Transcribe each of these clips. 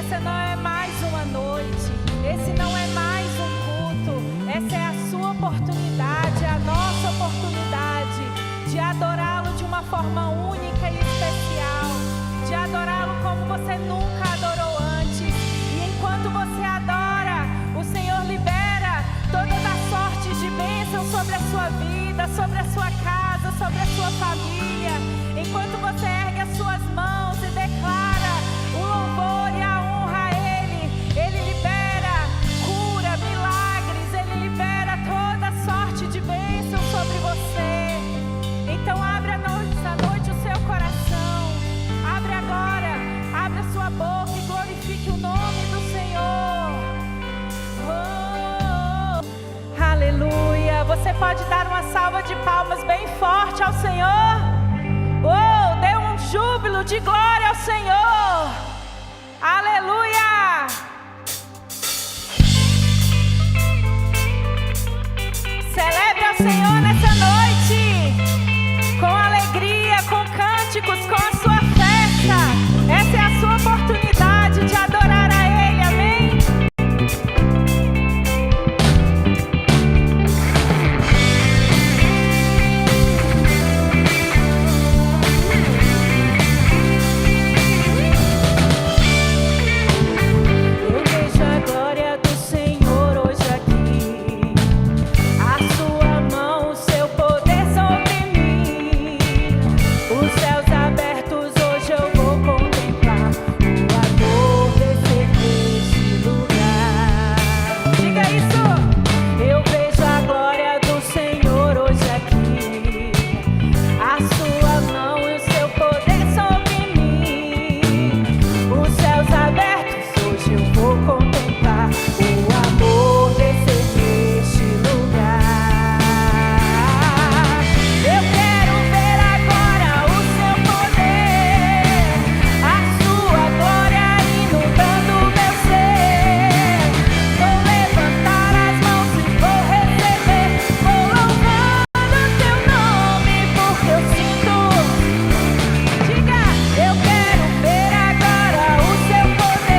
Essa não é mais uma noite, esse não é mais um culto, essa é a sua oportunidade, a nossa oportunidade de adorá-lo de uma forma única e especial, de adorá-lo como você nunca adorou antes. E enquanto você adora, o Senhor libera todas as sortes de bênção sobre a sua vida, sobre a sua casa, sobre a sua família. Enquanto você ergue as suas mãos e declara o louvor e a honra a Ele libera cura, milagres, Ele libera toda sorte de bênção sobre você. Então abre essa noite o seu coração, abre agora, abre a sua boca e glorifique o nome do Senhor. Oh, aleluia. Você pode dar uma salva de palmas bem forte ao Senhor. Oh, dê um júbilo de glória ao Senhor. Aleluia. Celebre ao Senhor nessa noite, com alegria, com cânticos, com a sua festa. Essa é a sua oportunidade de adorar a Ele, amém? Eu vejo a glória do Senhor hoje aqui, a sua mão, o seu poder sobre mim. Os céus abertos, hoje eu vou contemplar o amor descer neste lugar. Diga isso! Eu vejo a glória do Senhor hoje aqui, a sua mão e o seu poder sobre mim. Os céus abertos, hoje eu vou contemplar o amor descer neste lugar. Eu quero ver agora o seu poder, a sua glória inundando o meu ser. Vou levantar as mãos e vou receber, vou louvando teu nome, porque eu sinto. Diga, eu quero ver agora o seu poder,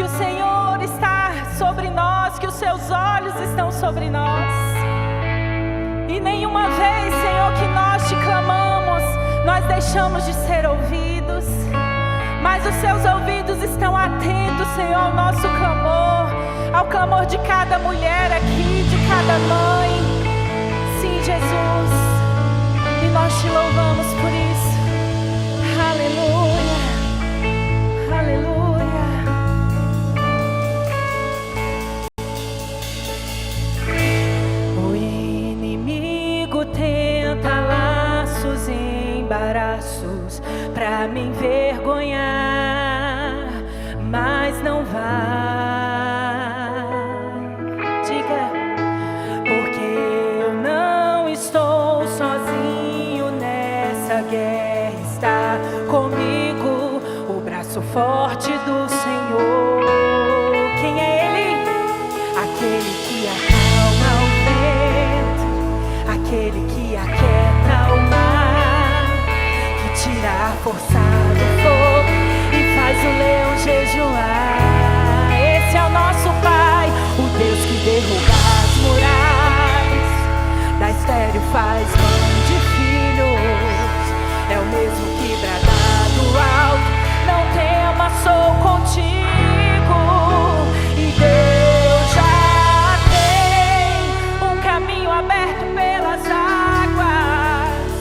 que o Senhor está sobre nós, que os seus olhos estão sobre nós. E nenhuma vez, Senhor, que nós te clamamos, nós deixamos de ser ouvidos. Mas os seus ouvidos estão atentos, Senhor, ao nosso clamor, ao clamor de cada mulher aqui, de cada mãe. Sim, Jesus. E nós te louvamos por isso. Aleluia. Aleluia. O inimigo tenta laços e embaraços pra me envergonhar, mas não vai. Diga, porque eu não estou sozinho nessa guerra, está comigo o braço forte do Senhor. Quem é Ele? Aquele que acalma o vento, aquele que aquieta o mar, que tira a força do fogo e faz o leão jejuar. Esse é o nosso Pai, o Deus que derruba as muralhas, da estéril faz mãe de filhos. É o mesmo que brada do alto, não temas, sou contigo. E Deus já tem um caminho aberto pelas águas,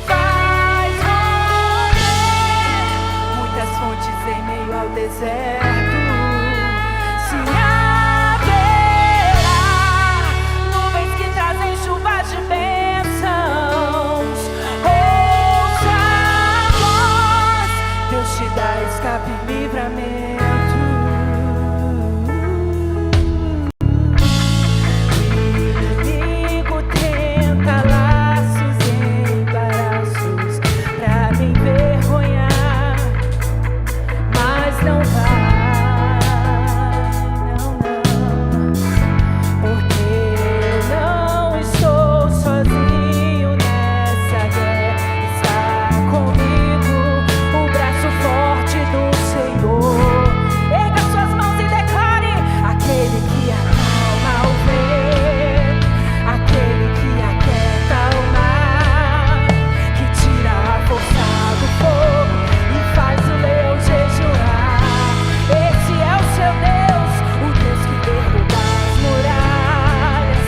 faz romper muitas fontes em meio ao deserto. Se haverá nuvens que trazem chuvas de bênçãos, ouça a voz, Deus te dá escape e livramento. O inimigo tenta laços e embaraços pra me envergonhar, mas não vai, não, porque eu não estou sozinho nessa guerra, está comigo o braço forte do Senhor. Erga suas mãos e declare: aquele que acalma o vento, aquele que aquieta o mar, que tira a força do fogo e faz o leão jejuar. Esse é o seu Deus, o Deus que derruba as muralhas,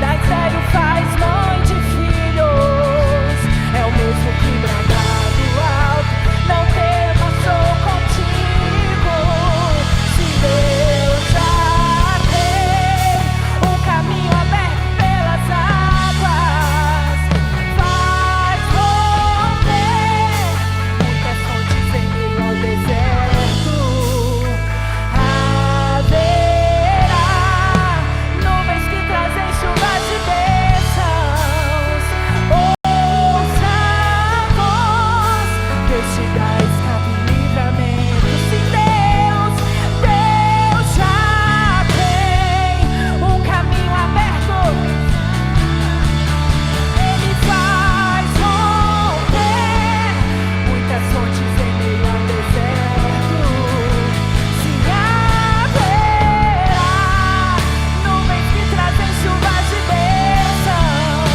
da estéril faz mãe de filhos. É o mesmo que brada do alto, não temas, sou contigo. Se Deus já tem um caminho aberto pelas águas, faz romper muitas fontes em meio ao deserto. Haverá nuvens que trazem chuvas de bênçãos. Ouça a voz, Deus te dá escape e livramento. Se Deus já tem um caminho aberto, Ele faz romper muitas fontes em meio ao deserto. Se haverá nuvens que trazem chuvas de bênçãos,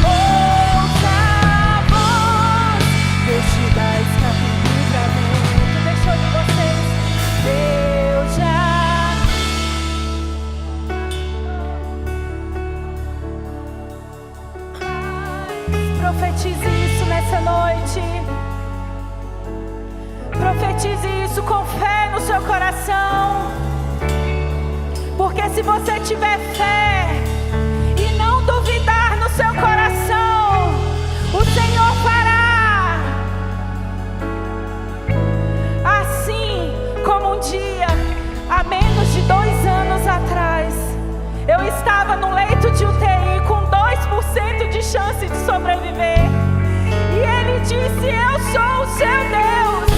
ouça a voz, Deus te dá escape e livramento. Deixa eu ouvir vocês. Deus já profetize isso nessa noite. Profetize isso com fé no seu coração. Porque se você tiver fé e não duvidar no seu coração, o Senhor fará. Assim como um dia, há menos de 2 anos atrás, eu estava no leito de UTI com 2% de chance de sobreviver. E Ele disse: eu sou o seu Deus.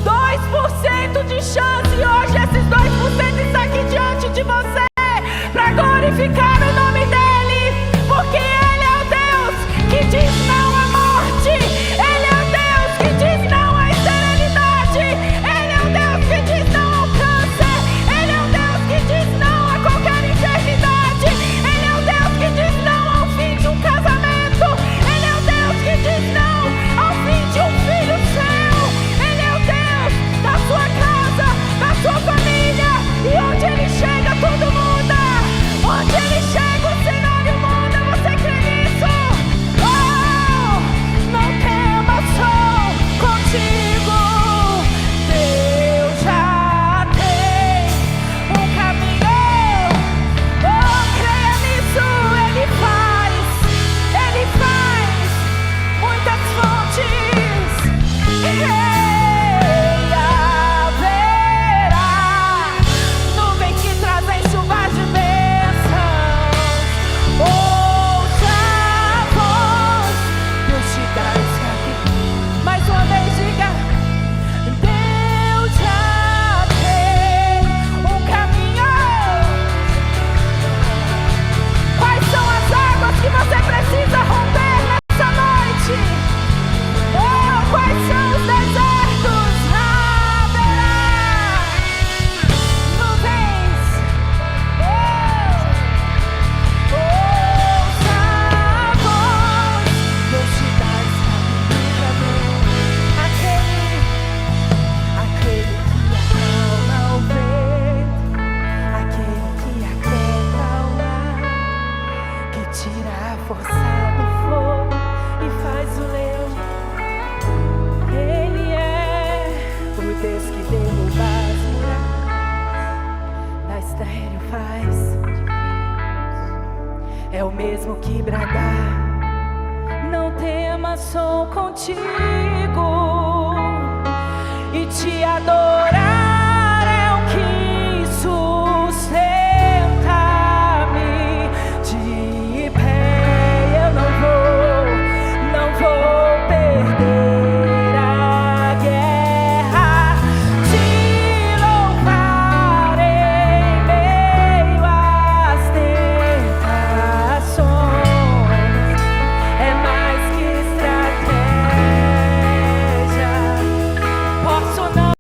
2% de chance. E hoje esses 2% estão aqui diante de você para glorificar o nome dEle. Porque Ele é o Deus que diz não à morte. Ele é o Deus que diz não à esterilidade. Ele é o Deus que diz não ao câncer. mesmo que bradar, não temas, sou contigo, e te adorar é o que sustenta-me. De pé eu não vou perder a guerra, te louvar em meio às tentações. É mais que estratégia, posso não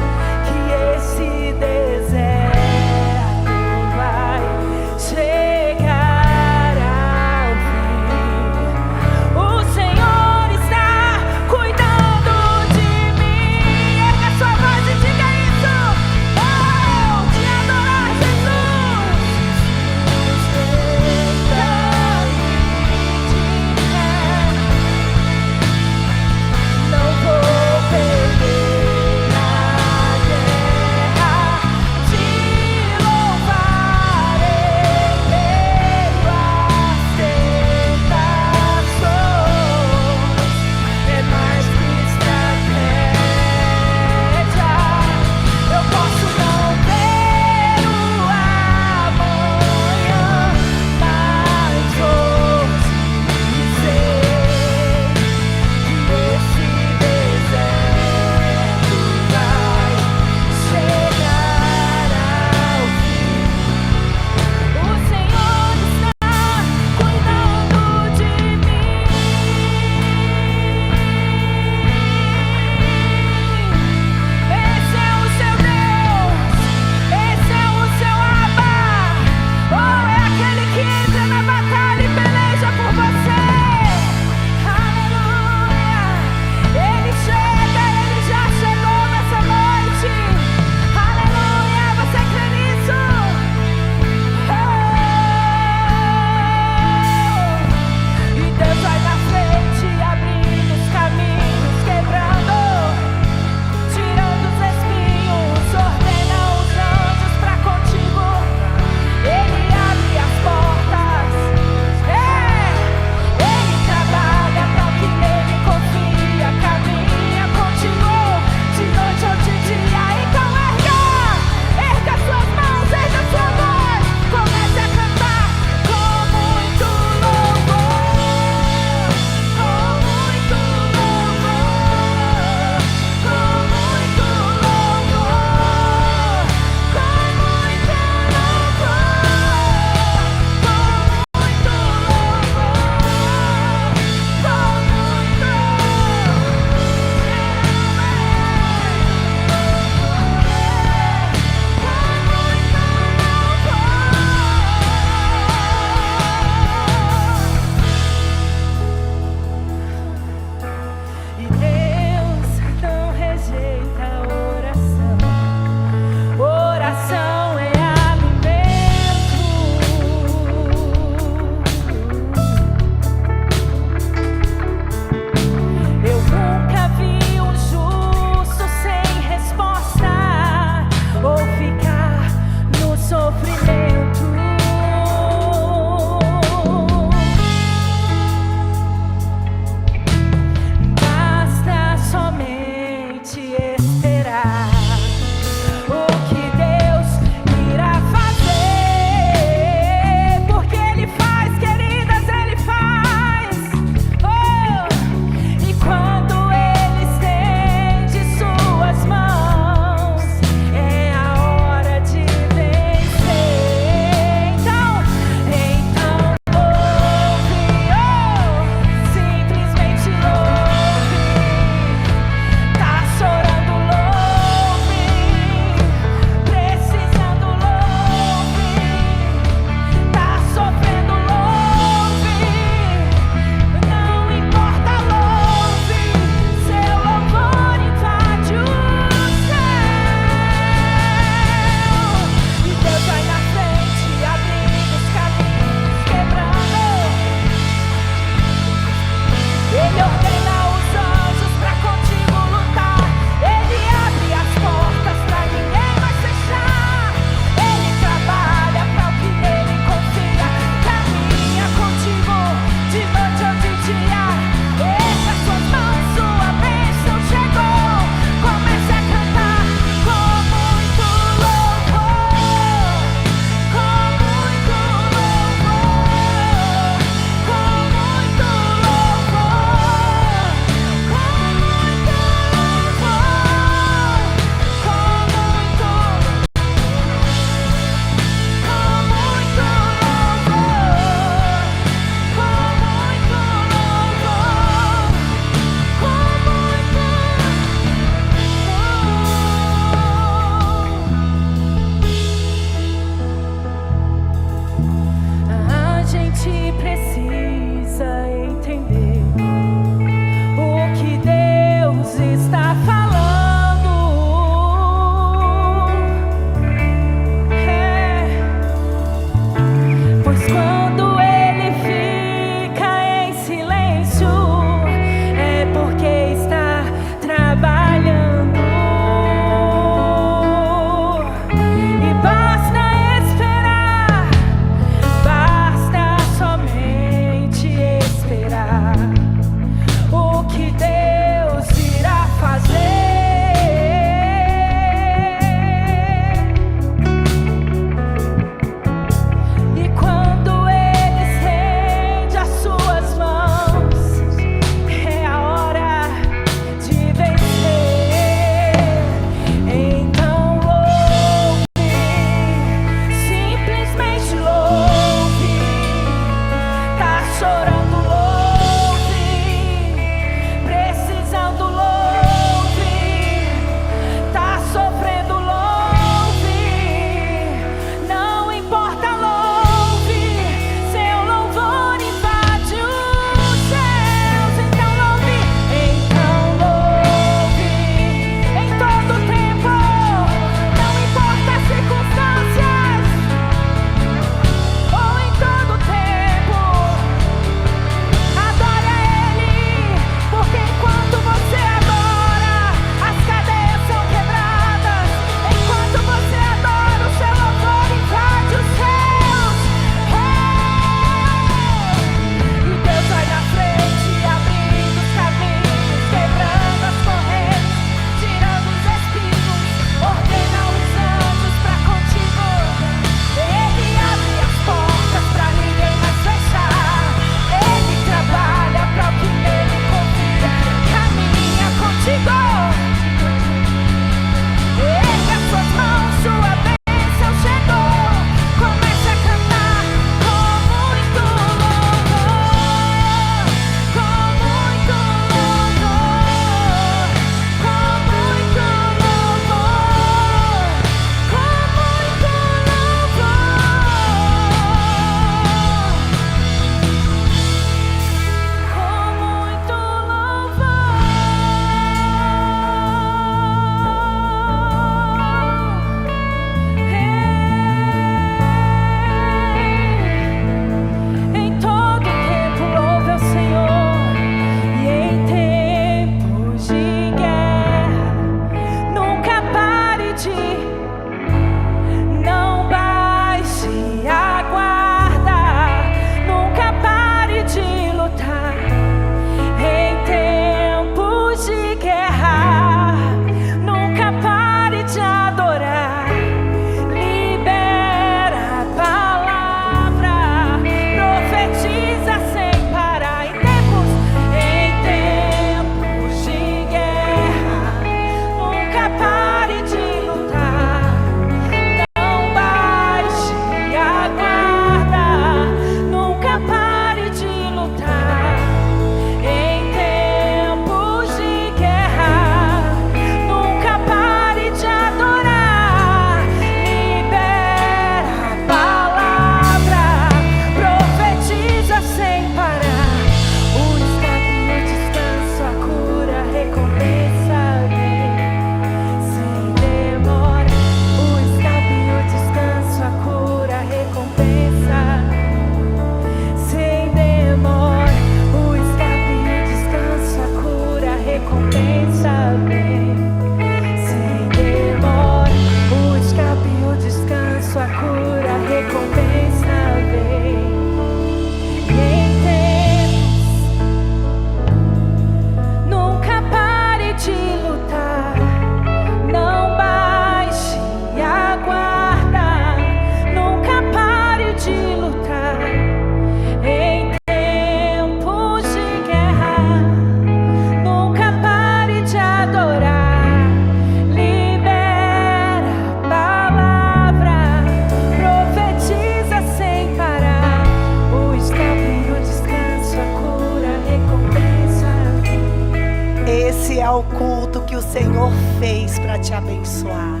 esse é o culto que o Senhor fez para te abençoar.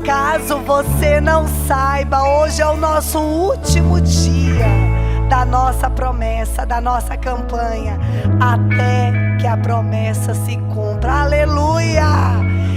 Caso você não saiba, hoje é o nosso último dia da nossa promessa, da nossa campanha, até que a promessa se cumpra. Aleluia!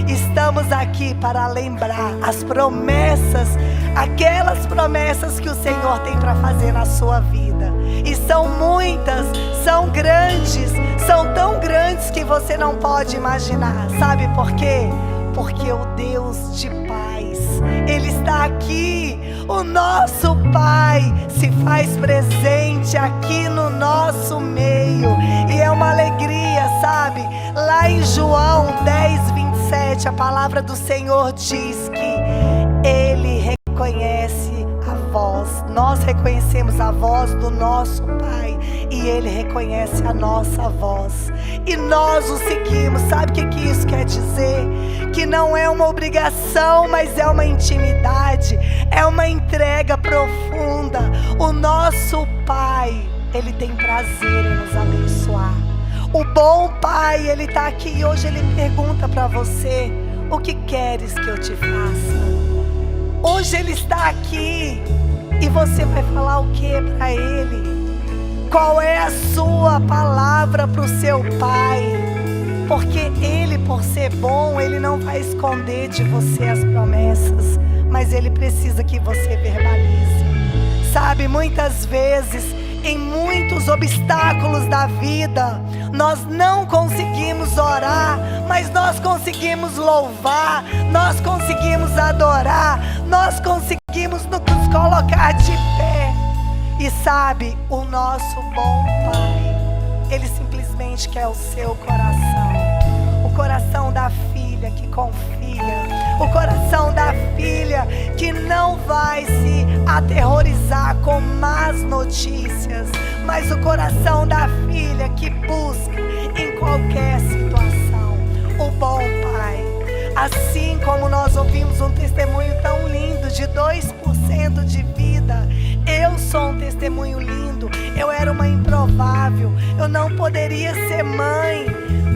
Estamos aqui para lembrar as promessas, aquelas promessas que o Senhor tem para fazer na sua vida. E são muitas, são grandes, são tão grandes que você não pode imaginar. Sabe por quê? Porque o Deus de paz, Ele está aqui. O nosso Pai se faz presente aqui no nosso meio. E é uma alegria, sabe? Lá em João 10:27, a palavra do Senhor diz que Ele reconhece a voz. Nós reconhecemos a voz do nosso Pai e Ele reconhece a nossa voz. E nós o seguimos. Sabe o que isso quer dizer? Que não é uma obrigação, mas é uma intimidade, é uma entrega profunda. O nosso Pai, Ele tem prazer em nos abençoar. O bom Pai, Ele está aqui e hoje Ele pergunta para você: o que queres que eu te faça? Hoje Ele está aqui e você vai falar o que para Ele? Qual é a sua palavra para o seu Pai? Porque Ele, por ser bom, Ele não vai esconder de você as promessas, mas Ele precisa que você verbalize. Sabe, muitas vezes, em muitos obstáculos da vida, nós não conseguimos orar, mas nós conseguimos louvar, nós conseguimos adorar, nós conseguimos nos colocar de pé. E sabe, o nosso bom Pai, Ele simplesmente quer o seu coração. O coração da filha que confia. O coração da filha que não vai se aterrorizar com más notícias. Mas o coração da filha que busca em qualquer situação o bom Pai. Assim como nós ouvimos um testemunho tão lindo de 2% de vida. Eu sou um testemunho lindo. Eu era uma improvável. Eu não poderia ser mãe.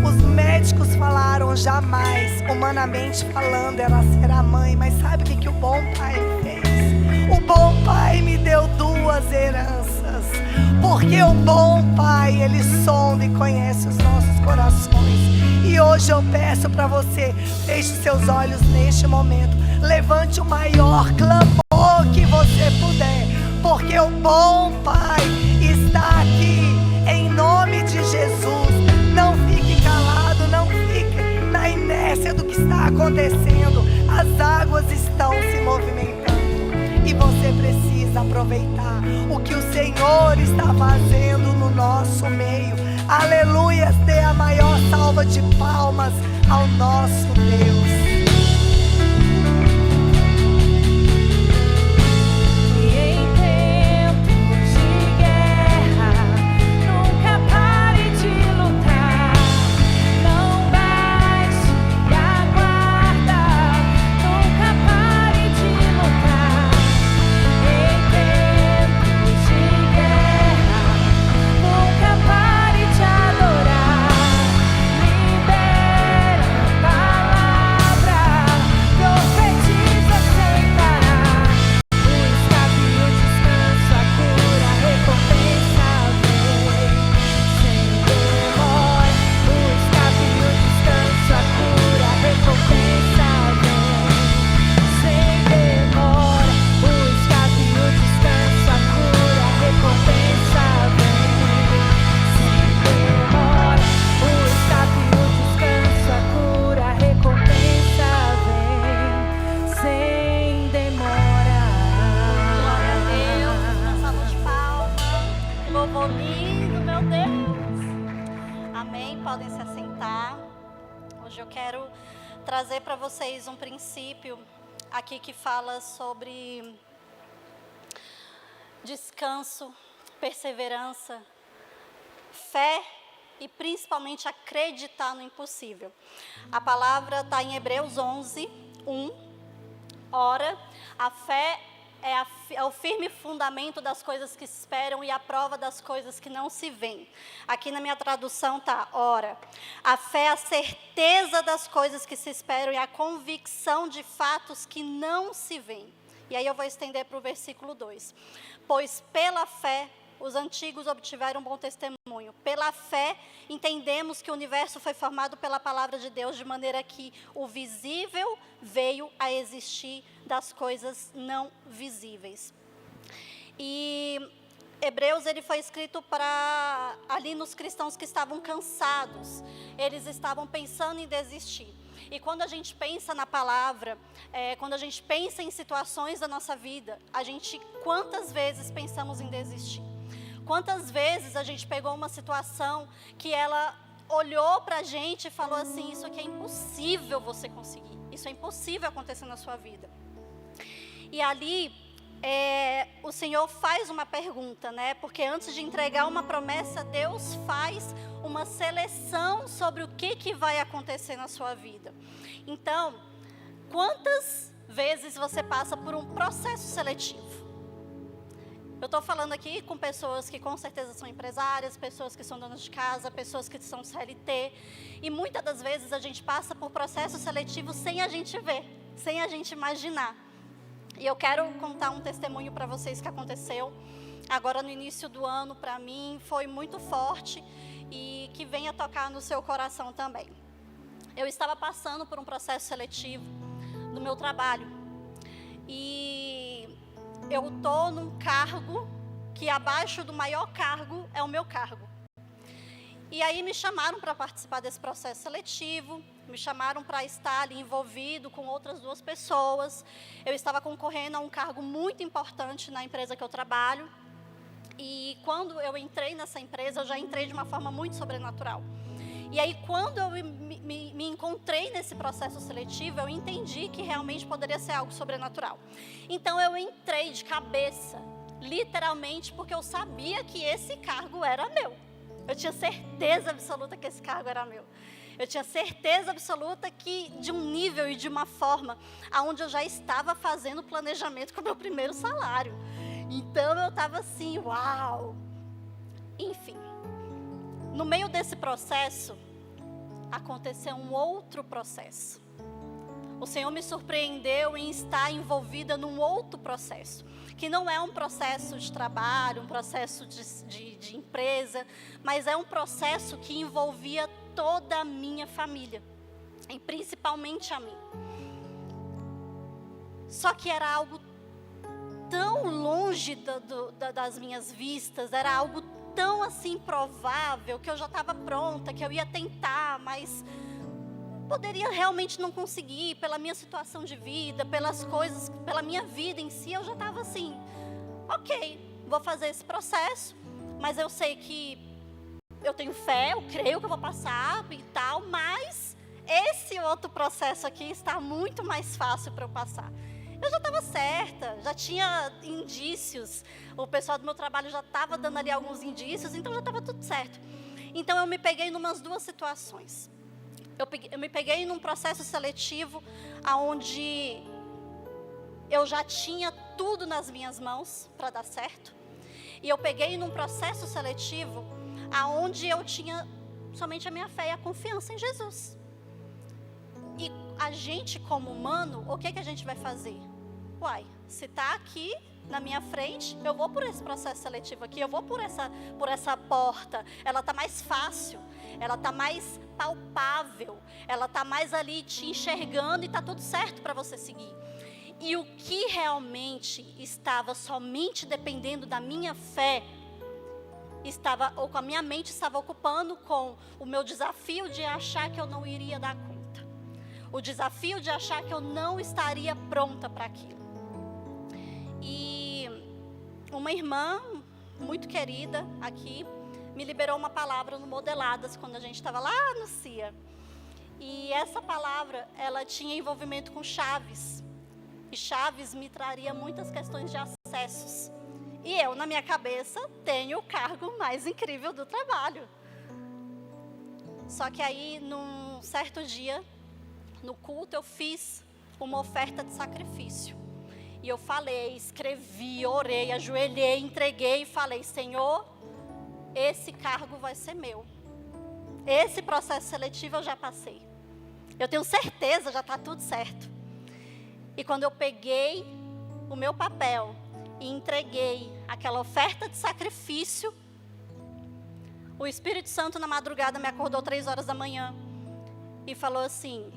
Os médicos falaram jamais, humanamente falando, ela será mãe. Mas sabe o que o bom Pai fez? O bom Pai me deu 2 heranças. Porque o bom Pai, Ele sonda e conhece os nossos corações. E hoje eu peço para você, feche seus olhos neste momento. Levante o maior clamor que você puder. Porque o bom Pai está aqui, em nome de Jesus. Não fique calado, não fique na inércia do que está acontecendo. As águas estão se movimentando e você precisa aproveitar o que o Senhor está fazendo no nosso meio. Aleluia, dê a maior salva de palmas ao nosso Deus. Trazer para vocês um princípio aqui que fala sobre descanso, perseverança, fé e principalmente acreditar no impossível. A palavra está em Hebreus 11:1. Ora, a fé é o firme fundamento das coisas que se esperam e a prova das coisas que não se veem. Aqui na minha tradução está, ora, a fé é a certeza das coisas que se esperam e a convicção de fatos que não se veem. E aí eu vou estender para o versículo 2. Pois pela fé os antigos obtiveram bom testemunho. Pela fé, entendemos que o universo foi formado pela palavra de Deus, de maneira que o visível veio a existir das coisas não visíveis. E Hebreus, ele foi escrito para ali nos cristãos que estavam cansados. Eles estavam pensando em desistir. E quando a gente pensa na palavra, quando a gente pensa em situações da nossa vida, quantas vezes pensamos em desistir? Quantas vezes a gente pegou uma situação que ela olhou para a gente e falou assim, isso aqui é impossível você conseguir, isso é impossível acontecer na sua vida. E ali, o Senhor faz uma pergunta, né? Porque antes de entregar uma promessa, Deus faz uma seleção sobre o que vai acontecer na sua vida. Então, quantas vezes você passa por um processo seletivo? Eu estou falando aqui com pessoas que com certeza são empresárias, pessoas que são donas de casa, pessoas que são CLT. E muitas das vezes a gente passa por processo seletivo sem a gente ver, sem a gente imaginar. E eu quero contar um testemunho para vocês que aconteceu agora no início do ano, para mim, foi muito forte e que venha tocar no seu coração também. Eu estava passando por um processo seletivo no meu trabalho. E eu estou num cargo que abaixo do maior cargo é o meu cargo. E aí me chamaram para participar desse processo seletivo, me chamaram para estar ali envolvido com outras 2 pessoas. Eu estava concorrendo a um cargo muito importante na empresa que eu trabalho. E quando eu entrei nessa empresa, eu já entrei de uma forma muito sobrenatural. E aí, quando eu me encontrei nesse processo seletivo, eu entendi que realmente poderia ser algo sobrenatural. Então, eu entrei de cabeça, literalmente, porque eu sabia que esse cargo era meu. Eu tinha certeza absoluta que esse cargo era meu. Eu tinha certeza absoluta que de um nível e de uma forma onde eu já estava fazendo planejamento com o meu primeiro salário. Então, eu estava assim, uau! Enfim. No meio desse processo, aconteceu um outro processo. O Senhor me surpreendeu em estar envolvida num outro processo, que não é um processo de trabalho, um processo de empresa, mas é um processo que envolvia toda a minha família, e principalmente a mim. Só que era algo tão longe das minhas vistas, era algo tão assim provável, que eu já estava pronta, que eu ia tentar, mas poderia realmente não conseguir, pela minha situação de vida, pelas coisas, pela minha vida em si, eu já estava assim, ok, vou fazer esse processo, mas eu sei que eu tenho fé, eu creio que eu vou passar e tal, mas esse outro processo aqui está muito mais fácil para eu passar. Eu já estava certa, já tinha indícios, o pessoal do meu trabalho já estava dando ali alguns indícios, então já estava tudo certo. Então eu me peguei em umas 2 situações. Eu me peguei num processo seletivo, onde eu já tinha tudo nas minhas mãos para dar certo. E eu peguei num processo seletivo, onde eu tinha somente a minha fé e a confiança em Jesus. E a gente, como humano, o que a gente vai fazer? Uai, se está aqui na minha frente, eu vou por esse processo seletivo aqui, eu vou por essa porta, ela está mais fácil, ela está mais palpável, ela está mais ali te enxergando e está tudo certo para você seguir. E o que realmente estava somente dependendo da minha fé, ou com a minha mente estava ocupando com o meu desafio de achar que eu não iria dar conta. O desafio de achar que eu não estaria pronta para aquilo. E uma irmã muito querida aqui me liberou uma palavra no Modeladas, quando a gente estava lá no CIA. E essa palavra, ela tinha envolvimento com chaves. E chaves me traria muitas questões de acessos. E eu, na minha cabeça, tenho o cargo mais incrível do trabalho. Só que aí, num certo dia, no culto, eu fiz uma oferta de sacrifício. E eu falei, escrevi, orei, ajoelhei, entreguei e falei, Senhor, esse cargo vai ser meu. Esse processo seletivo eu já passei. Eu tenho certeza, já está tudo certo. E quando eu peguei o meu papel e entreguei aquela oferta de sacrifício, o Espírito Santo na madrugada me acordou 3 horas da manhã e falou assim: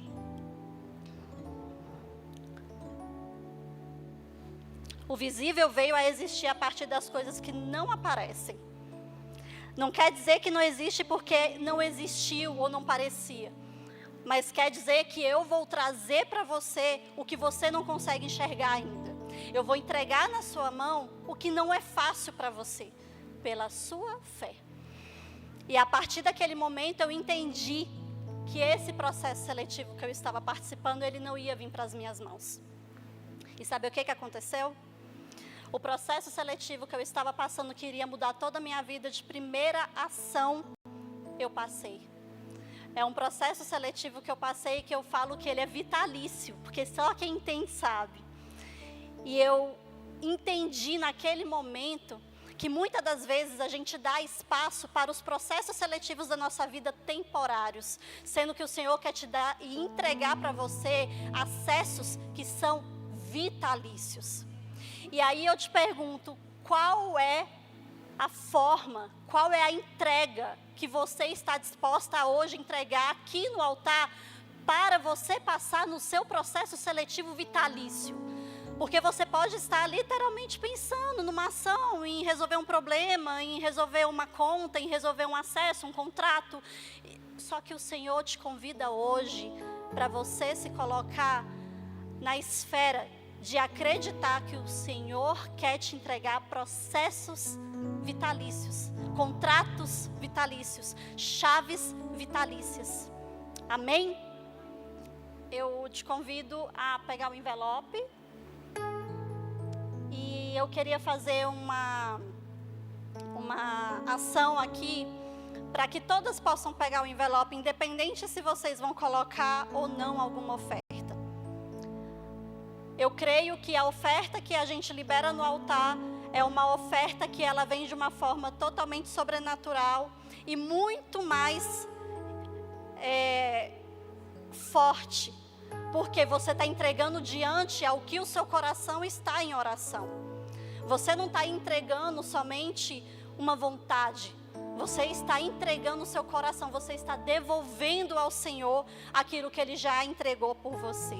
o visível veio a existir a partir das coisas que não aparecem. Não quer dizer que não existe porque não existiu ou não parecia. Mas quer dizer que eu vou trazer para você o que você não consegue enxergar ainda. Eu vou entregar na sua mão o que não é fácil para você, pela sua fé. E a partir daquele momento eu entendi que esse processo seletivo que eu estava participando, ele não ia vir para as minhas mãos. E sabe o que aconteceu? O processo seletivo que eu estava passando, que iria mudar toda a minha vida, de primeira ação, eu passei. É um processo seletivo que eu passei, que eu falo que ele é vitalício, porque só quem entende sabe. E eu entendi naquele momento que muitas das vezes a gente dá espaço para os processos seletivos da nossa vida temporários, sendo que o Senhor quer te dar e entregar para você acessos que são vitalícios. E aí eu te pergunto, qual é a forma, qual é a entrega que você está disposta a hoje entregar aqui no altar para você passar no seu processo seletivo vitalício? Porque você pode estar literalmente pensando numa ação, em resolver um problema, em resolver uma conta, em resolver um acesso, um contrato. Só que o Senhor te convida hoje para você se colocar na esfera de acreditar que o Senhor quer te entregar processos vitalícios, contratos vitalícios, chaves vitalícias. Amém? Eu te convido a pegar o envelope. E eu queria fazer uma ação aqui, para que todas possam pegar o envelope, independente se vocês vão colocar ou não alguma oferta. Eu creio que a oferta que a gente libera no altar é uma oferta que ela vem de uma forma totalmente sobrenatural e muito mais forte. Porque você está entregando diante ao que o seu coração está em oração. Você não está entregando somente uma vontade. Você está entregando o seu coração. Você está devolvendo ao Senhor aquilo que Ele já entregou por você.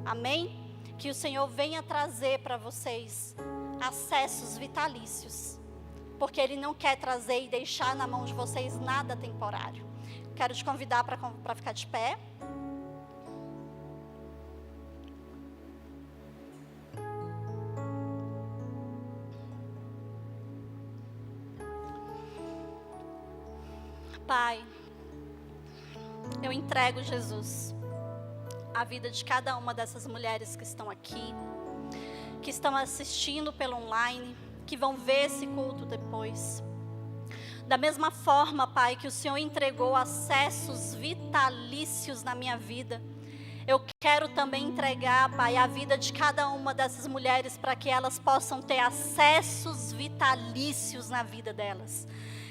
Amém? Que o Senhor venha trazer para vocês acessos vitalícios. Porque Ele não quer trazer e deixar na mão de vocês nada temporário. Quero te convidar para ficar de pé. Pai, eu entrego, Jesus, a vida de cada uma dessas mulheres que estão aqui, que estão assistindo pelo online, que vão ver esse culto depois. Da mesma forma, Pai, que o Senhor entregou acessos vitalícios na minha vida, eu quero também entregar, Pai, a vida de cada uma dessas mulheres para que elas possam ter acessos vitalícios na vida delas.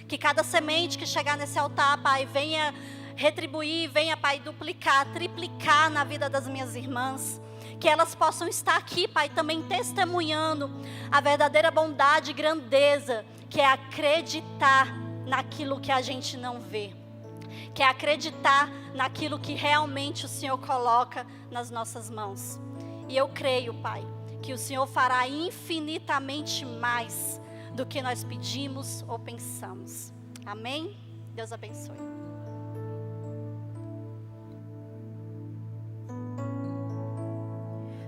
Que cada semente que chegar nesse altar, Pai, venha retribuir, venha, Pai, duplicar, triplicar na vida das minhas irmãs. Que elas possam estar aqui, Pai, também testemunhando a verdadeira bondade e grandeza, que é acreditar naquilo que a gente não vê. Que é acreditar naquilo que realmente o Senhor coloca nas nossas mãos. E eu creio, Pai, que o Senhor fará infinitamente mais do que nós pedimos ou pensamos. Amém? Deus abençoe.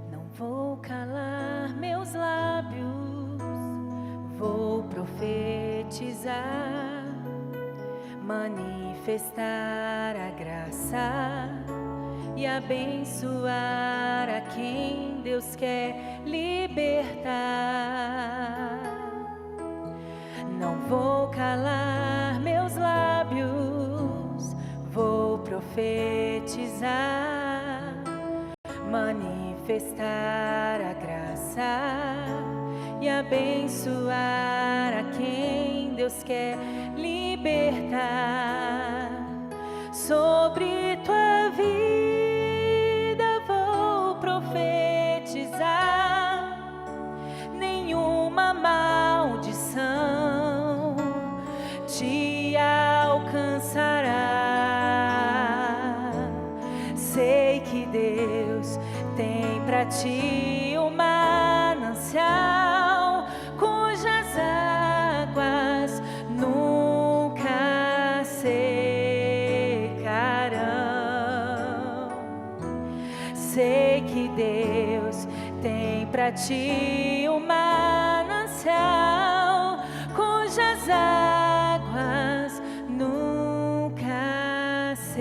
Não vou calar meus lábios, vou profetizar, manifestar a graça e abençoar a quem Deus quer libertar. Não vou calar meus lábios, vou profetizar, manifestar a graça alcançar e abençoar a quem Deus quer libertar. Sobre tua vida vou profetizar, nenhuma maldição te alcançará. Sei que Deus tem pra ti um manancial cujas águas nunca secarão. Sei que Deus tem pra ti um manancial cujas águas nunca secarão.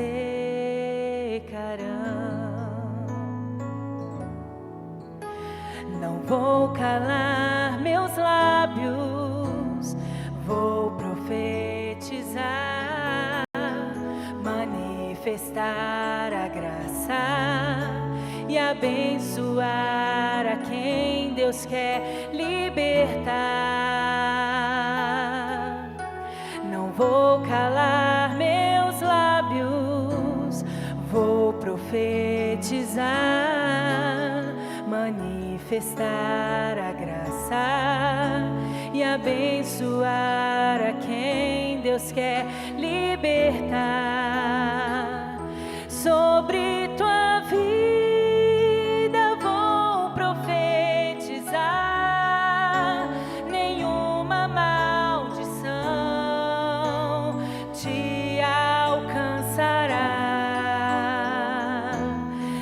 Não vou calar meus lábios, vou profetizar, manifestar a graça e abençoar a quem Deus quer libertar. Não vou calar meus lábios, vou profetizar, manifestar a graça e abençoar a quem Deus quer libertar. Sobre tua vida vou profetizar, nenhuma maldição te alcançará.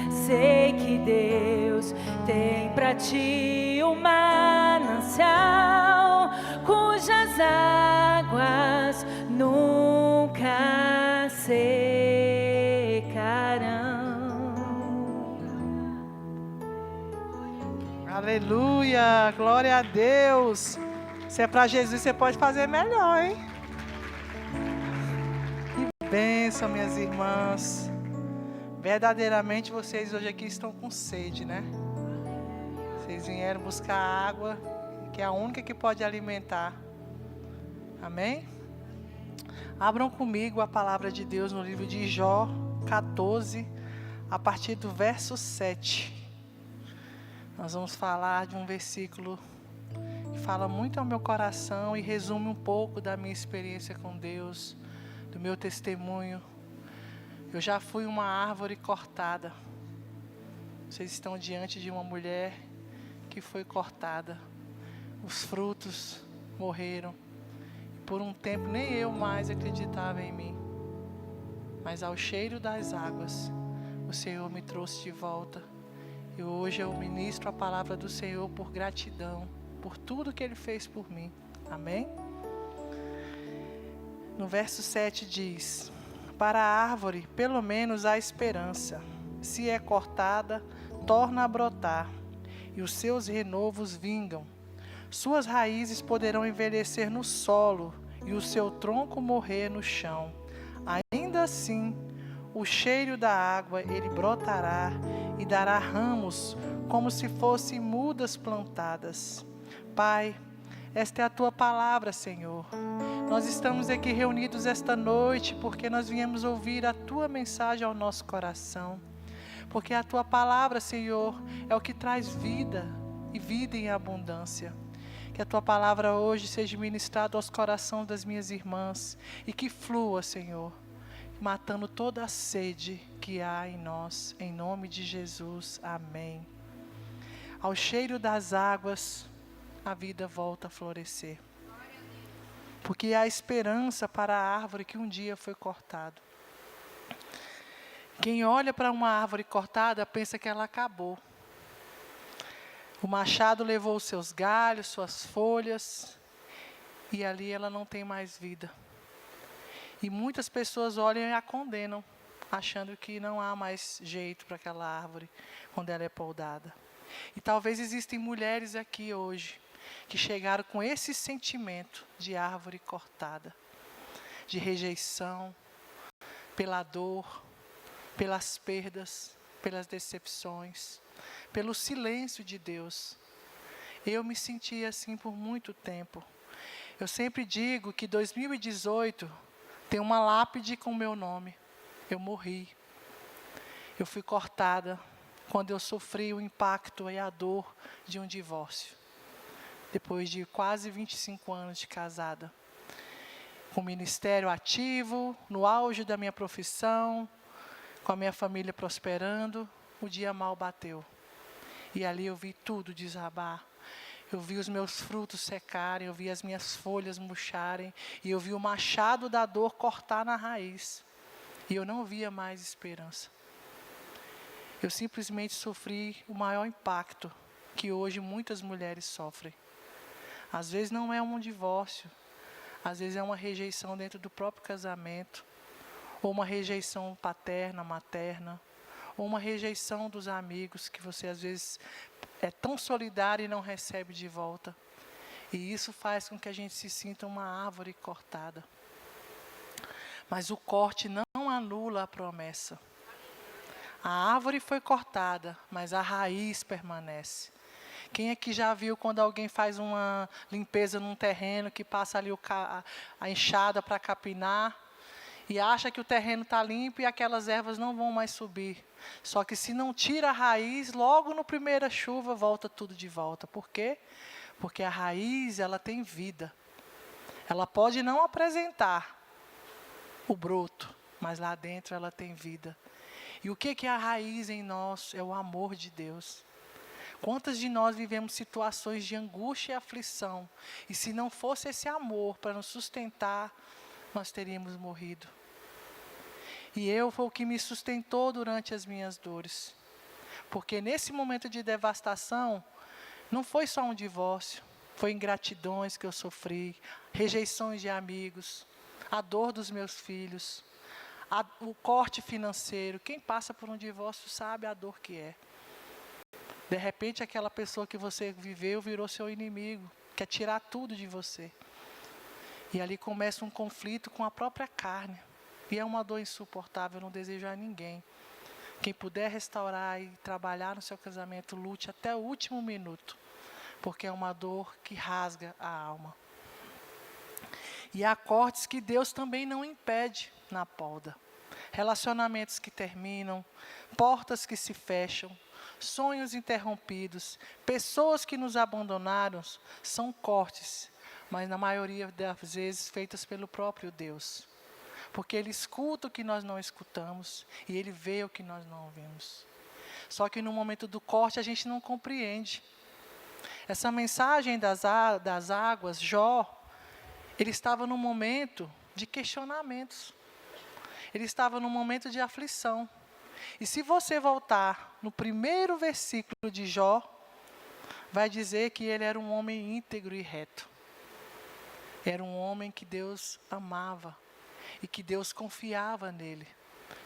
Sei que Deus tem pra ti um manancial cujas águas nunca secarão. Aleluia, glória a Deus. Se é para Jesus, você pode fazer melhor, hein? Que bênção, minhas irmãs. Verdadeiramente vocês hoje aqui estão com sede, né? Vocês vieram buscar água, que é a única que pode alimentar. Amém? Abram comigo a palavra de Deus no livro de Jó 14, a partir do verso 7. Nós vamos falar de um versículo que fala muito ao meu coração e resume um pouco da minha experiência com Deus, do meu testemunho. Eu já fui uma árvore cortada. Vocês estão diante de uma mulher que foi cortada. Os frutos morreram. Por um tempo nem eu mais acreditava em mim. Mas ao cheiro das águas, o Senhor me trouxe de volta. E hoje eu ministro a palavra do Senhor por gratidão, por tudo que Ele fez por mim. Amém? No verso 7 diz: para a árvore, pelo menos há esperança. Se é cortada, torna a brotar, e os seus renovos vingam. Suas raízes poderão envelhecer no solo, e o seu tronco morrer no chão. Ainda assim, o cheiro da água ele brotará e dará ramos, como se fossem mudas plantadas. Pai, esta é a Tua palavra, Senhor. Nós estamos aqui reunidos esta noite porque nós viemos ouvir a Tua mensagem ao nosso coração. Porque a Tua palavra, Senhor, é o que traz vida e vida em abundância. Que a Tua palavra hoje seja ministrada aos corações das minhas irmãs e que flua, Senhor, matando toda a sede que há em nós. Em nome de Jesus, amém. Ao cheiro das águas, a vida volta a florescer. Porque há esperança para a árvore que um dia foi cortada. Quem olha para uma árvore cortada pensa que ela acabou. O machado levou os seus galhos, suas folhas, e ali ela não tem mais vida. E muitas pessoas olham e a condenam, achando que não há mais jeito para aquela árvore quando ela é podada. E talvez existem mulheres aqui hoje que chegaram com esse sentimento de árvore cortada, de rejeição, pela dor, pelas perdas, pelas decepções, pelo silêncio de Deus. Eu me senti assim por muito tempo. Eu sempre digo que 2018 tem uma lápide com o meu nome. Eu morri. Eu fui cortada quando eu sofri o impacto e a dor de um divórcio. Depois de quase 25 anos de casada. Com o ministério ativo, no auge da minha profissão, com a minha família prosperando, o dia mal bateu. E ali eu vi tudo desabar. Eu vi os meus frutos secarem, eu vi as minhas folhas murcharem, e eu vi o machado da dor cortar na raiz. E eu não via mais esperança. Eu simplesmente sofri o maior impacto que hoje muitas mulheres sofrem. Às vezes não é um divórcio, às vezes é uma rejeição dentro do próprio casamento, ou uma rejeição paterna, materna, ou uma rejeição dos amigos que você às vezes é tão solidário e não recebe de volta. E isso faz com que a gente se sinta uma árvore cortada. Mas o corte não anula a promessa. A árvore foi cortada, mas a raiz permanece. Quem é que já viu quando alguém faz uma limpeza num terreno, que passa ali a enxada para capinar, e acha que o terreno está limpo e aquelas ervas não vão mais subir. Só que se não tira a raiz, logo na primeira chuva volta tudo de volta. Por quê? Porque a raiz, ela tem vida. Ela pode não apresentar o broto, mas lá dentro ela tem vida. E o que é a raiz em nós? É o amor de Deus. Quantas de nós vivemos situações de angústia e aflição, e se não fosse esse amor para nos sustentar, nós teríamos morrido. E foi o que me sustentou durante as minhas dores. Porque nesse momento de devastação, não foi só um divórcio, foi ingratidões que eu sofri, rejeições de amigos, a dor dos meus filhos, o corte financeiro. Quem passa por um divórcio sabe a dor que é. De repente, aquela pessoa que você viveu virou seu inimigo, quer tirar tudo de você. E ali começa um conflito com a própria carne. E é uma dor insuportável, eu não desejo a ninguém. Quem puder restaurar e trabalhar no seu casamento, lute até o último minuto. Porque é uma dor que rasga a alma. E há cortes que Deus também não impede na poda. Relacionamentos que terminam, portas que se fecham, sonhos interrompidos, pessoas que nos abandonaram, são cortes, mas na maioria das vezes feitas pelo próprio Deus. Porque Ele escuta o que nós não escutamos e Ele vê o que nós não vemos. Só que no momento do corte a gente não compreende. Essa mensagem das águas, Jó, ele estava num momento de questionamentos. Ele estava num momento de aflição. E se você voltar no primeiro versículo de Jó, vai dizer que ele era um homem íntegro e reto. Era um homem que Deus amava e que Deus confiava nele.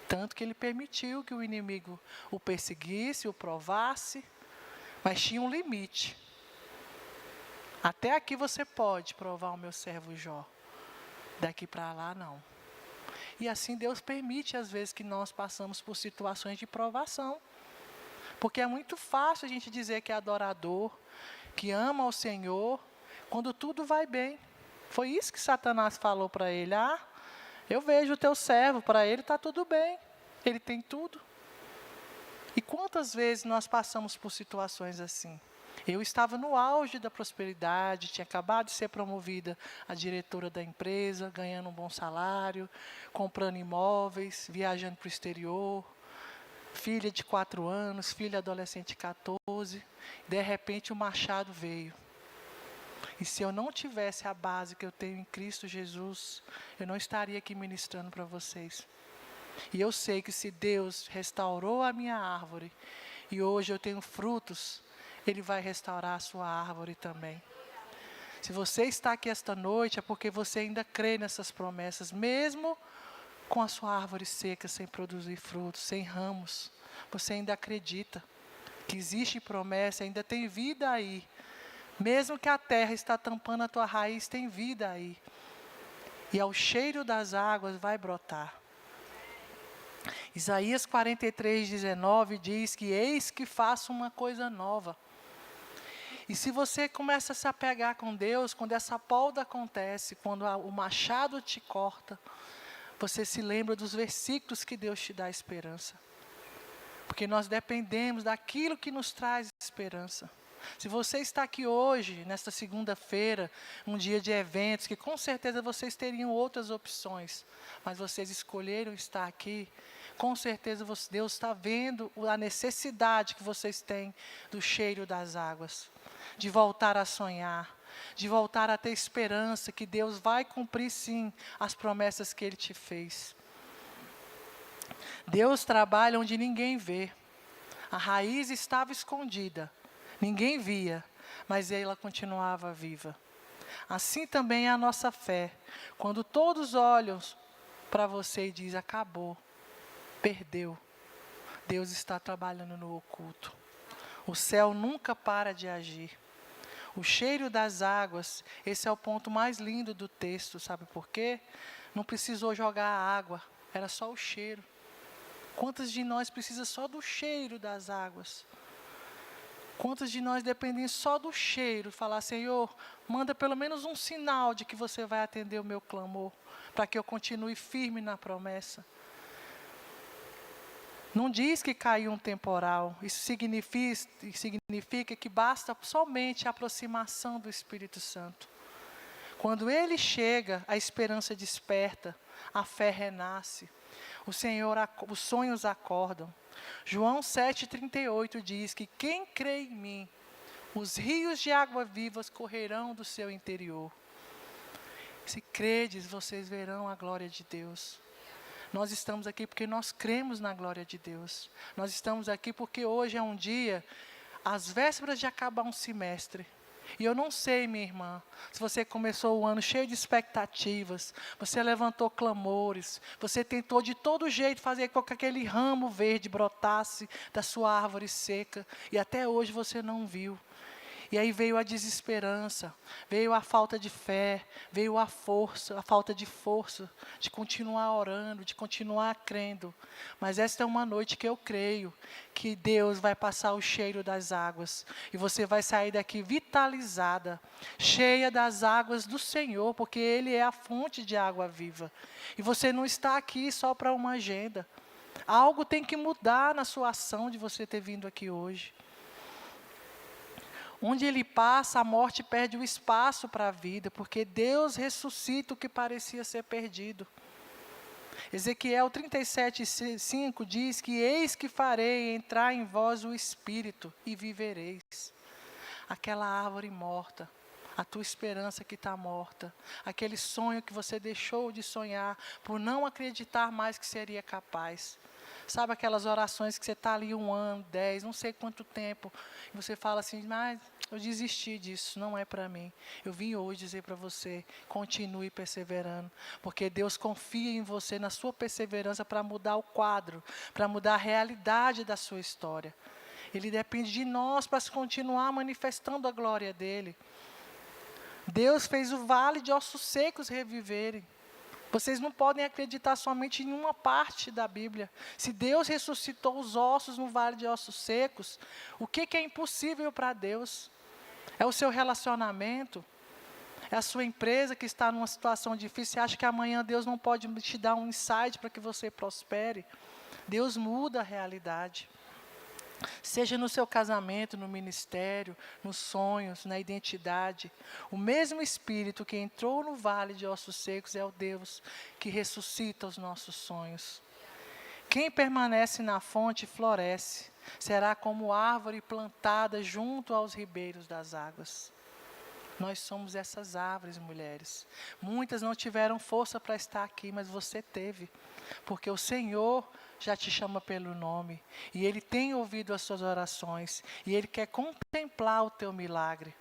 Tanto que ele permitiu que o inimigo o perseguisse, o provasse, mas tinha um limite. Até aqui você pode provar o meu servo Jó. Daqui para lá, não. E assim Deus permite, às vezes, que nós passamos por situações de provação. Porque é muito fácil a gente dizer que é adorador, que ama o Senhor, quando tudo vai bem. Foi isso que Satanás falou para ele. Eu vejo o teu servo, para ele está tudo bem. Ele tem tudo. E quantas vezes nós passamos por situações assim? Eu estava no auge da prosperidade, tinha acabado de ser promovida a diretora da empresa, ganhando um bom salário, comprando imóveis, viajando para o exterior, filha de 4 anos, filha adolescente de 14. De repente o machado veio. E se eu não tivesse a base que eu tenho em Cristo Jesus, eu não estaria aqui ministrando para vocês. E eu sei que se Deus restaurou a minha árvore, e hoje eu tenho frutos, Ele vai restaurar a sua árvore também. Se você está aqui esta noite, é porque você ainda crê nessas promessas, mesmo com a sua árvore seca, sem produzir frutos, sem ramos. Você ainda acredita que existe promessa, ainda tem vida aí. Mesmo que a terra está tampando a tua raiz, tem vida aí. E ao cheiro das águas vai brotar. Isaías 43:19 diz que eis que faço uma coisa nova. E se você começa a se apegar com Deus, quando essa poda acontece, quando o machado te corta, você se lembra dos versículos que Deus te dá esperança. Porque nós dependemos daquilo que nos traz esperança. Se você está aqui hoje, nesta segunda-feira, um dia de eventos, que com certeza vocês teriam outras opções, mas vocês escolheram estar aqui, com certeza Deus está vendo a necessidade que vocês têm do cheiro das águas, de voltar a sonhar, de voltar a ter esperança que Deus vai cumprir sim as promessas que Ele te fez. Deus trabalha onde ninguém vê. A raiz estava escondida, ninguém via, mas ela continuava viva. Assim também é a nossa fé. Quando todos olham para você e dizem, acabou, perdeu, Deus está trabalhando no oculto. O céu nunca para de agir. O cheiro das águas, esse é o ponto mais lindo do texto, sabe por quê? Não precisou jogar a água, era só o cheiro. Quantos de nós precisam só do cheiro das águas? Quantos de nós dependem só do cheiro? Falar, Senhor, manda pelo menos um sinal de que você vai atender o meu clamor, para que eu continue firme na promessa. Não diz que caiu um temporal. Isso significa que basta somente a aproximação do Espírito Santo. Quando Ele chega, a esperança desperta, a fé renasce. Os sonhos acordam. João 7,38 diz que quem crê em mim, os rios de água vivas correrão do seu interior. Se credes, vocês verão a glória de Deus. Nós estamos aqui porque nós cremos na glória de Deus. Nós estamos aqui porque hoje é um dia, às vésperas de acabar um semestre. E eu não sei, minha irmã, se você começou o ano cheio de expectativas, você levantou clamores, você tentou de todo jeito fazer com que aquele ramo verde brotasse da sua árvore seca, e até hoje você não viu. E aí veio a desesperança, veio a falta de fé, veio a falta de força, de continuar orando, de continuar crendo. Mas esta é uma noite que eu creio que Deus vai passar o cheiro das águas. E você vai sair daqui vitalizada, cheia das águas do Senhor, porque Ele é a fonte de água viva. E você não está aqui só para uma agenda. Algo tem que mudar na sua ação de você ter vindo aqui hoje. Onde Ele passa, a morte perde o espaço para a vida, porque Deus ressuscita o que parecia ser perdido. Ezequiel 37:5 diz que eis que farei entrar em vós o Espírito e vivereis. Aquela árvore morta, a tua esperança que está morta, aquele sonho que você deixou de sonhar por não acreditar mais que seria capaz. Sabe aquelas orações que você está ali 1 ano, 10, não sei quanto tempo, e você fala assim, mas eu desisti disso, não é para mim. Eu vim hoje dizer para você, continue perseverando, porque Deus confia em você, na sua perseverança, para mudar o quadro, para mudar a realidade da sua história. Ele depende de nós para continuar manifestando a glória dEle. Deus fez o vale de ossos secos reviverem. Vocês não podem acreditar somente em uma parte da Bíblia. Se Deus ressuscitou os ossos no vale de ossos secos, o que é impossível para Deus? É o seu relacionamento? É a sua empresa que está numa situação difícil? Você acha que amanhã Deus não pode te dar um insight para que você prospere? Deus muda a realidade. Seja no seu casamento, no ministério, nos sonhos, na identidade. O mesmo Espírito que entrou no vale de ossos secos é o Deus que ressuscita os nossos sonhos. Quem permanece na fonte floresce, será como árvore plantada junto aos ribeiros das águas. Nós somos essas árvores, mulheres. Muitas não tiveram força para estar aqui, mas você teve, porque o Senhor já te chama pelo nome, e Ele tem ouvido as suas orações, e Ele quer contemplar o teu milagre.